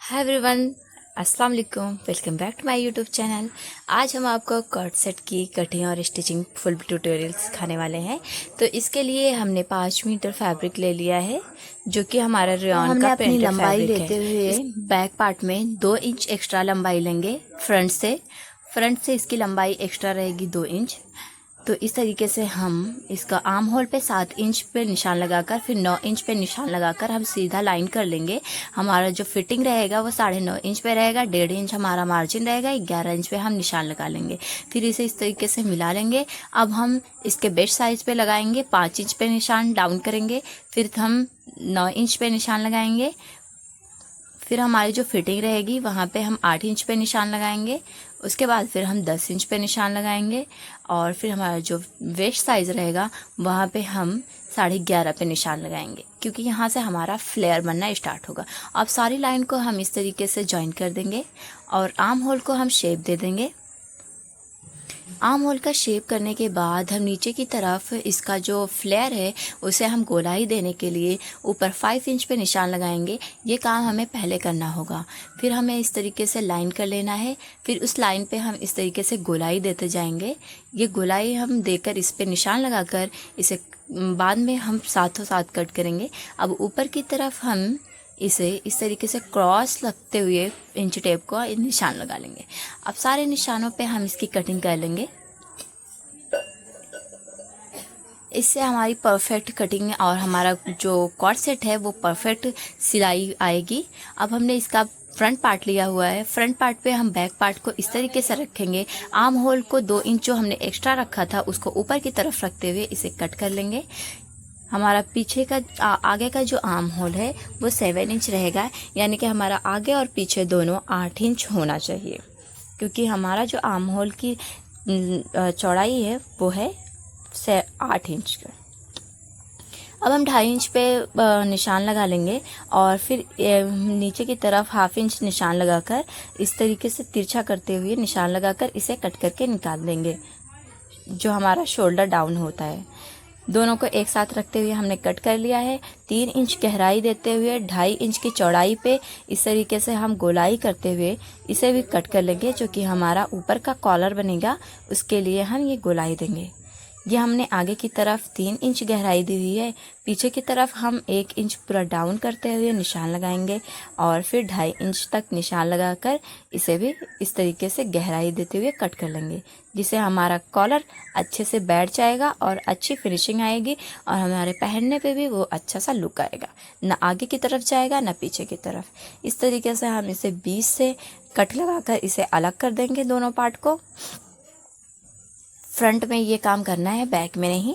हाय everyone, अस्सलाम वालेकुम। Welcome back to my YouTube channel. आज हम आपको कॉर्ड सेट की कटिंग और स्टिचिंग फुल ट्यूटोरियल सिखाने वाले हैं। तो इसके लिए हमने 5 मीटर फैब्रिक ले लिया है, जो कि हमारा रेयॉन का प्रिंटेड फैब्रिक है। लेते हुए बैक पार्ट में 2 इंच एक्स्ट्रा लंबाई लेंगे। फ्रंट से इसकी लंबाई एक्स्ट्रा रहेगी 2 इंच। तो इस तरीके से हम इसका आर्म होल पे 7 इंच पे निशान लगाकर फिर 9 इंच पे निशान लगाकर हम सीधा लाइन कर लेंगे। हमारा जो फिटिंग रहेगा वो 9.5 इंच पे रहेगा। 1.5 इंच हमारा मार्जिन रहेगा। 11 इंच पे हम निशान लगा लेंगे। फिर इसे इस तरीके से मिला लेंगे। अब हम इसके बेस्ट साइज पे लगाएंगे। 5 इंच पे निशान डाउन करेंगे। फिर हम 9 इंच पे निशान लगाएंगे। फिर हमारी जो फिटिंग रहेगी वहाँ पे हम 8 इंच पे निशान लगाएंगे। उसके बाद फिर हम 10 इंच पे निशान लगाएंगे। और फिर हमारा जो वेस्ट साइज रहेगा वहाँ पे हम 11.5 पे निशान लगाएंगे, क्योंकि यहाँ से हमारा फ्लेयर बनना स्टार्ट होगा। अब सारी लाइन को हम इस तरीके से ज्वाइन कर देंगे और आर्म होल को हम शेप दे देंगे। आर्म होल का शेप करने के बाद हम नीचे की तरफ इसका जो फ्लेयर है उसे हम गोलाई देने के लिए ऊपर 5 इंच पे निशान लगाएंगे। ये काम हमें पहले करना होगा। फिर हमें इस तरीके से लाइन कर लेना है। फिर उस लाइन पे हम इस तरीके से गोलाई देते जाएंगे। ये गोलाई हम देकर इस पे निशान लगाकर इसे बाद में हम साथों साथ कट करेंगे। अब ऊपर की तरफ हम इसे इस तरीके से क्रॉस लगते हुए इंच टेप को निशान लगा लेंगे। अब सारे निशानों पे हम इसकी कटिंग कर लेंगे। इससे हमारी परफेक्ट कटिंग और हमारा जो कॉर्ड सेट है वो परफेक्ट सिलाई आएगी। अब हमने इसका फ्रंट पार्ट लिया हुआ है। फ्रंट पार्ट पे हम बैक पार्ट को इस तरीके से रखेंगे। आर्म होल को 2 इंच जो हमने एक्स्ट्रा रखा था उसको ऊपर की तरफ रखते हुए इसे कट कर लेंगे। हमारा पीछे का आगे का जो आर्म होल है वो 7 इंच रहेगा, यानी कि हमारा आगे और पीछे दोनों 8 इंच होना चाहिए, क्योंकि हमारा जो आर्म होल की चौड़ाई है वो है 8 इंच का। अब हम 2.5 इंच पे निशान लगा लेंगे और फिर नीचे की तरफ 1/2 इंच निशान लगाकर इस तरीके से तिरछा करते हुए निशान लगाकर इसे कट करके निकाल देंगे। जो हमारा शोल्डर डाउन होता है, दोनों को एक साथ रखते हुए हमने कट कर लिया है। 3 इंच गहराई देते हुए 2.5 इंच की चौड़ाई पे इस तरीके से हम गोलाई करते हुए इसे भी कट कर लेंगे। जो कि हमारा ऊपर का कॉलर बनेगा, उसके लिए हम ये गोलाई देंगे। ये हमने आगे की तरफ 3 इंच गहराई दी हुई है। पीछे की तरफ हम 1 इंच पूरा डाउन करते हुए निशान लगाएंगे और फिर 2.5 इंच तक निशान लगाकर इसे भी इस तरीके से गहराई देते हुए कट कर लेंगे, जिससे हमारा कॉलर अच्छे से बैठ जाएगा और अच्छी फिनिशिंग आएगी और हमारे पहनने पे भी वो अच्छा सा लुक आएगा। ना आगे की तरफ जाएगा ना पीछे की तरफ। इस तरीके से हम इसे 20 से कट लगाकर इसे अलग कर देंगे दोनों पार्ट को। फ्रंट में ये काम करना है, बैक में नहीं।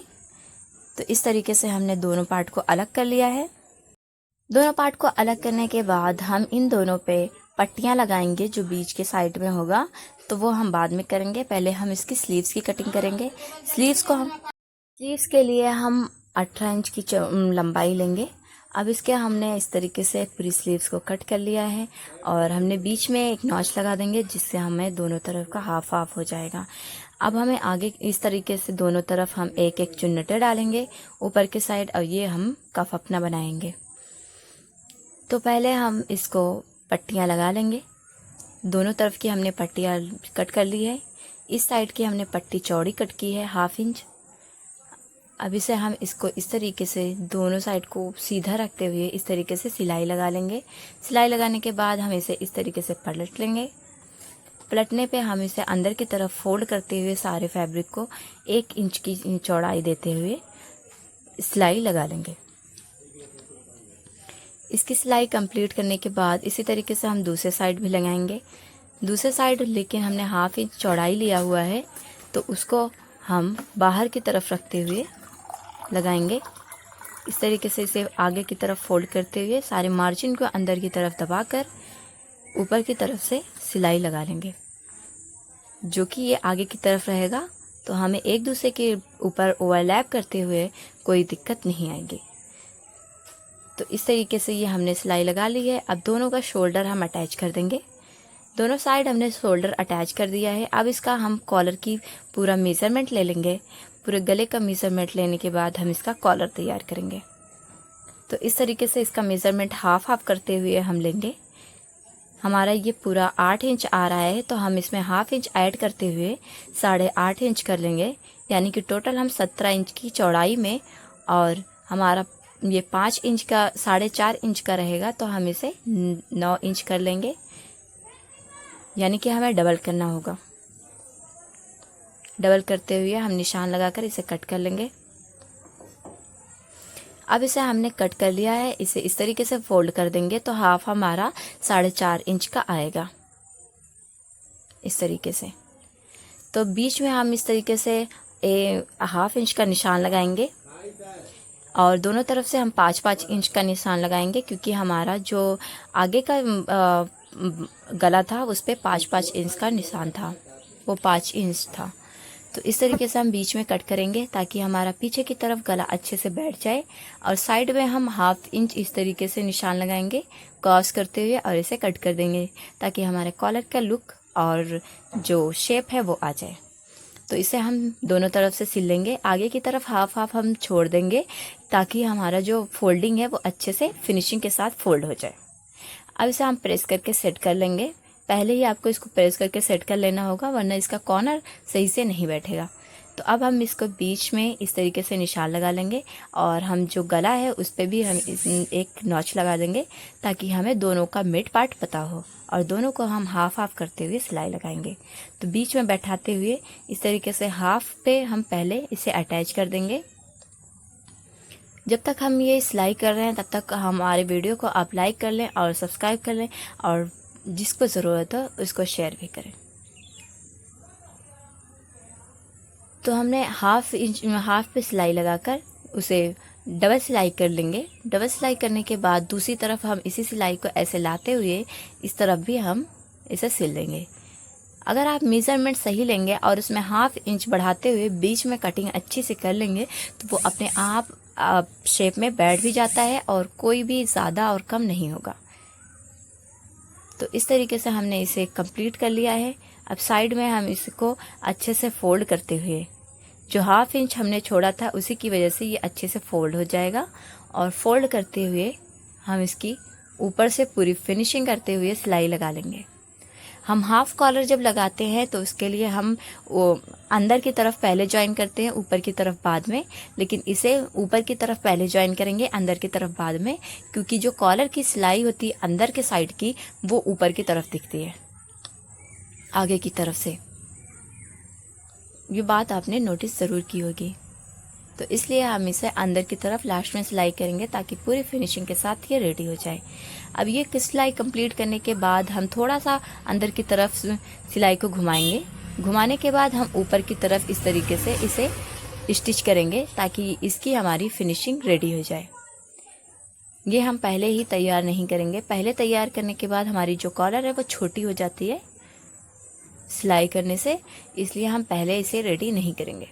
तो इस तरीके से हमने दोनों पार्ट को अलग कर लिया है। दोनों पार्ट को अलग करने के बाद हम इन दोनों पे पट्टियां लगाएंगे। जो बीच के साइड में होगा तो वो हम बाद में करेंगे। पहले हम इसकी स्लीव्स की कटिंग करेंगे। स्लीव्स के लिए हम 18 इंच की लंबाई लेंगे। अब इसके हमने इस तरीके से पूरी स्लीव्स को कट कर लिया है और हमने बीच में एक नॉच लगा देंगे, जिससे हमें दोनों तरफ का हाफ हाफ हो जाएगा। अब हमें आगे इस तरीके से दोनों तरफ हम एक एक चुन्नटे डालेंगे ऊपर के साइड और ये हम कफ अपना बनाएंगे। तो पहले हम इसको पट्टियां लगा लेंगे। दोनों तरफ की हमने पट्टियां कट कर ली है। इस साइड की हमने पट्टी चौड़ी कट की है 1/2 इंच। अब इसे हम इसको इस तरीके से दोनों साइड को सीधा रखते हुए इस तरीके से सिलाई लगा लेंगे। सिलाई लगाने के बाद हम इसे इस तरीके से पलट लेंगे। पलटने पे हम इसे अंदर की तरफ फोल्ड करते हुए सारे फैब्रिक को 1 इंच की चौड़ाई देते हुए सिलाई लगा लेंगे। इसकी सिलाई कंप्लीट करने के बाद इसी तरीके से हम दूसरे साइड भी लगाएंगे। दूसरे साइड लेकिन हमने 1/2 इंच चौड़ाई लिया हुआ है, तो उसको हम बाहर की तरफ रखते हुए लगाएंगे। इस तरीके से इसे आगे की तरफ फोल्ड करते हुए सारे मार्जिन को अंदर की तरफ दबाकर ऊपर की तरफ से सिलाई लगा लेंगे। जो कि ये आगे की तरफ रहेगा, तो हमें एक दूसरे के ऊपर ओवरलैप करते हुए कोई दिक्कत नहीं आएगी। तो इस तरीके से ये हमने सिलाई लगा ली है। अब दोनों का शोल्डर हम अटैच कर देंगे। दोनों साइड हमने शोल्डर अटैच कर दिया है। अब इसका हम कॉलर की पूरा मेज़रमेंट ले लेंगे। पूरे गले का मेज़रमेंट लेने के बाद हम इसका कॉलर तैयार करेंगे। तो इस तरीके से इसका मेज़रमेंट हाफ हाफ करते हुए हम लेंगे। हमारा ये पूरा 8 इंच आ रहा है, तो हम इसमें हाफ इंच ऐड करते हुए 8.5 इंच कर लेंगे। यानी कि टोटल हम 17 इंच की चौड़ाई में, और हमारा ये 5 इंच का 4.5 इंच का रहेगा, तो हम इसे 9 इंच कर लेंगे। यानी कि हमें डबल करना होगा। डबल करते हुए हम निशान लगाकर इसे कट कर लेंगे। अब इसे हमने कट कर लिया है, इसे इस तरीके से फोल्ड कर देंगे तो हाफ हमारा 4.5 इंच का आएगा, इस तरीके से। तो बीच में हम इस तरीके से हाफ इंच का निशान लगाएंगे, और दोनों तरफ से हम 5-5 इंच का निशान लगाएंगे, क्योंकि हमारा जो आगे का गला था उस पर 5-5 इंच का निशान था, वो 5 इंच था। तो इस तरीके से हम बीच में कट करेंगे ताकि हमारा पीछे की तरफ गला अच्छे से बैठ जाए, और साइड में हम हाफ इंच इस तरीके से निशान लगाएंगे क्रॉस करते हुए, और इसे कट कर देंगे ताकि हमारे कॉलर का लुक और जो शेप है वो आ जाए। तो इसे हम दोनों तरफ से सिल लेंगे। आगे की तरफ हाफ हाफ हम छोड़ देंगे ताकि हमारा जो फोल्डिंग है वो अच्छे से फिनिशिंग के साथ फोल्ड हो जाए। अब इसे हम प्रेस करके सेट कर लेंगे। पहले ही आपको इसको प्रेस करके सेट कर लेना होगा, वरना इसका कॉर्नर सही से नहीं बैठेगा। तो अब हम इसको बीच में इस तरीके से निशान लगा लेंगे, और हम जो गला है उस पर भी हम एक नॉच लगा देंगे ताकि हमें दोनों का मिड पार्ट पता हो, और दोनों को हम हाफ हाफ करते हुए सिलाई लगाएंगे। तो बीच में बैठाते हुए इस तरीके से हाफ पे हम पहले इसे अटैच कर देंगे। जब तक हम ये सिलाई कर रहे हैं तब तक हमारे वीडियो को आप लाइक कर लें और सब्सक्राइब कर लें, और जिसको ज़रूरत हो उसको शेयर भी करें। तो हमने हाफ पे सिलाई लगाकर उसे डबल सिलाई कर लेंगे। डबल सिलाई करने के बाद दूसरी तरफ हम इसी सिलाई को ऐसे लाते हुए इस तरफ भी हम इसे सिल लेंगे। अगर आप मेज़रमेंट सही लेंगे और उसमें हाफ इंच बढ़ाते हुए बीच में कटिंग अच्छी से कर लेंगे तो वो अपने आप शेप में बैठ भी जाता है, और कोई भी ज़्यादा और कम नहीं होगा। तो इस तरीके से हमने इसे कंप्लीट कर लिया है। अब साइड में हम इसको अच्छे से फोल्ड करते हुए, जो हाफ इंच हमने छोड़ा था उसी की वजह से ये अच्छे से फोल्ड हो जाएगा, और फोल्ड करते हुए हम इसकी ऊपर से पूरी फिनिशिंग करते हुए सिलाई लगा लेंगे। हम हाफ कॉलर जब लगाते हैं तो उसके लिए हम वो अंदर की तरफ पहले ज्वाइन करते हैं, ऊपर की तरफ बाद में। लेकिन इसे ऊपर की तरफ पहले ज्वाइन करेंगे, अंदर की तरफ बाद में, क्योंकि जो कॉलर की सिलाई होती है अंदर के साइड की वो ऊपर की तरफ दिखती है आगे की तरफ से। ये बात आपने नोटिस ज़रूर की होगी। तो इसलिए हम इसे अंदर की तरफ लास्ट में सिलाई करेंगे ताकि पूरी फिनिशिंग के साथ ये रेडी हो जाए। अब ये सिलाई कंप्लीट करने के बाद हम थोड़ा सा अंदर की तरफ सिलाई को घुमाएंगे। घुमाने के बाद हम ऊपर की तरफ इस तरीके से इसे स्टिच करेंगे ताकि इसकी हमारी फिनिशिंग रेडी हो जाए। ये हम पहले ही तैयार नहीं करेंगे। पहले तैयार करने के बाद हमारी जो कॉलर है वो छोटी हो जाती है सिलाई करने से, इसलिए हम पहले इसे रेडी नहीं करेंगे।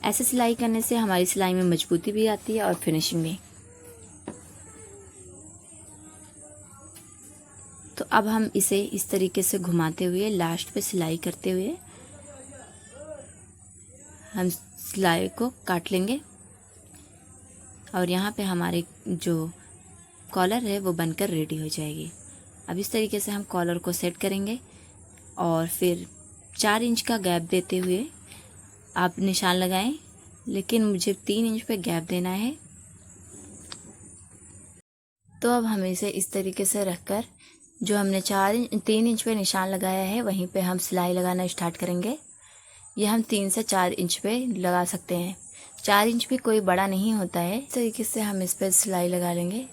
ऐसे सिलाई करने से हमारी सिलाई में मजबूती भी आती है और फिनिशिंग भी। तो अब हम इसे इस तरीके से घुमाते हुए लास्ट पे सिलाई करते हुए हम सिलाई को काट लेंगे, और यहाँ पे हमारे जो कॉलर है वो बनकर रेडी हो जाएगी। अब इस तरीके से हम कॉलर को सेट करेंगे, और फिर 4 इंच का गैप देते हुए आप निशान लगाएं, लेकिन मुझे 3 इंच पे गैप देना है। तो अब हम इसे इस तरीके से रखकर जो हमने 3 इंच पे निशान लगाया है वहीं पे हम सिलाई लगाना स्टार्ट करेंगे। ये हम 3 से 4 इंच पे लगा सकते हैं। 4 इंच भी कोई बड़ा नहीं होता है। इस तरीके से हम इस पर सिलाई लगा लेंगे,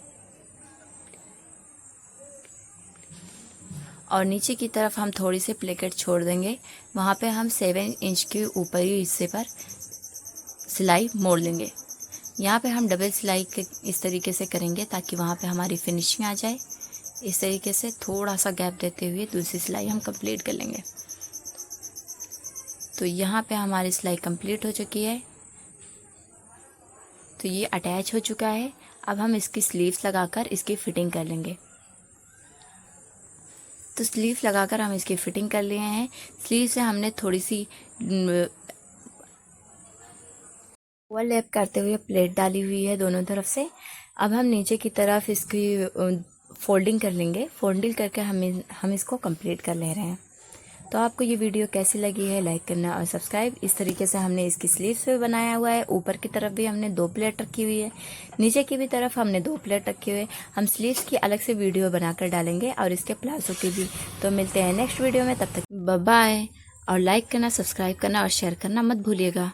और नीचे की तरफ हम थोड़ी सी प्लेकेट छोड़ देंगे। वहाँ पे हम 7 इंच के ऊपरी हिस्से पर सिलाई मोड़ लेंगे। यहाँ पे हम डबल सिलाई इस तरीके से करेंगे ताकि वहाँ पे हमारी फिनिशिंग आ जाए। इस तरीके से थोड़ा सा गैप देते हुए दूसरी सिलाई हम कंप्लीट कर लेंगे। तो यहाँ पे हमारी सिलाई कंप्लीट हो चुकी है। तो ये अटैच हो चुका है। अब हम इसकी स्लीव्स लगाकर इसकी फिटिंग कर लेंगे। तो स्लीव लगाकर हम इसकी फिटिंग कर लिए हैं। स्लीव से हमने थोड़ी सी ओवरलैप करते हुए प्लेट डाली हुई है दोनों तरफ से। अब हम नीचे की तरफ इसकी फोल्डिंग कर लेंगे। फोल्डिंग करके हम इसको कंप्लीट कर ले रहे हैं। तो आपको ये वीडियो कैसी लगी है लाइक करना और सब्सक्राइब। इस तरीके से हमने इसकी स्लीव्स पे बनाया हुआ है। ऊपर की तरफ भी हमने 2 प्लेट रखी हुई है, नीचे की भी तरफ हमने 2 प्लेट रखी हुई है। हम स्लीव्स की अलग से वीडियो बनाकर डालेंगे और इसके प्लाजो की भी। तो मिलते हैं नेक्स्ट वीडियो में, तब तक बाय बाय। और लाइक करना, सब्सक्राइब करना और शेयर करना मत भूलिएगा।